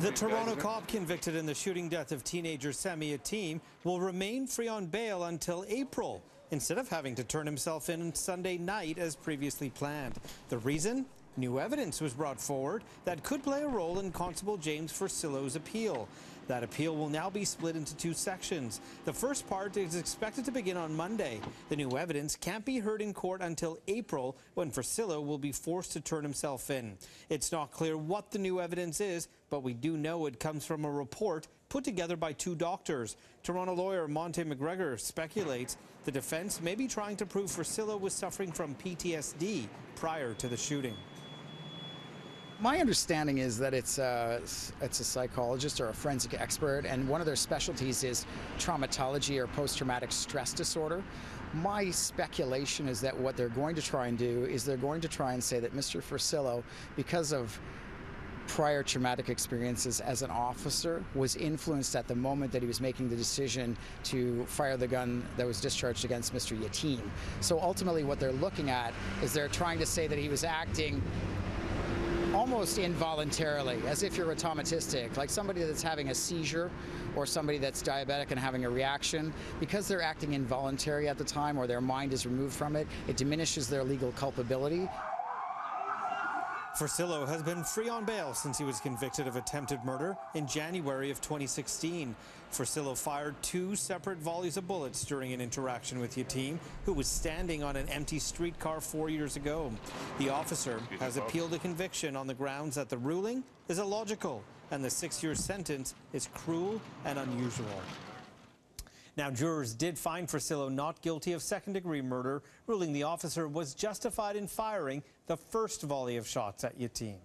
The Toronto cop convicted in the shooting death of teenager Sammy Yatim will remain free on bail until April, instead of having to turn himself in Sunday night as previously planned. The reason? New evidence was brought forward that could play a role in Constable Forcillo's appeal. That appeal will now be split into two sections. The first part is expected to begin on Monday. The new evidence can't be heard in court until April, when Forcillo will be forced to turn himself in. It's not clear what the new evidence is, but we do know it comes from a report put together by two doctors. Toronto lawyer Monte McGregor speculates the defense may be trying to prove Forcillo was suffering from PTSD prior to the shooting. My understanding is that it's a psychologist or a forensic expert, and one of their specialties is traumatology or post-traumatic stress disorder. My speculation is that what they're going to try and do is they're going to try and say that Mr. Forcillo, because of prior traumatic experiences as an officer, was influenced at the moment that he was making the decision to fire the gun that was discharged against Mr. Yatim. So ultimately what they're looking at is they're trying to say that he was acting almost involuntarily, as if you're automatistic, like somebody that's having a seizure or somebody that's diabetic and having a reaction. Because they're acting involuntary at the time, or their mind is removed from it, it diminishes their legal culpability. Forcillo has been free on bail since he was convicted of attempted murder in January of 2016. Forcillo fired two separate volleys of bullets during an interaction with Yatim, who was standing on an empty streetcar 4 years ago. The officer has appealed the conviction on the grounds that the ruling is illogical and the 6-year sentence is cruel and unusual. Now, jurors did find Forcillo not guilty of second-degree murder, ruling the officer was justified in firing the first volley of shots at Yatim.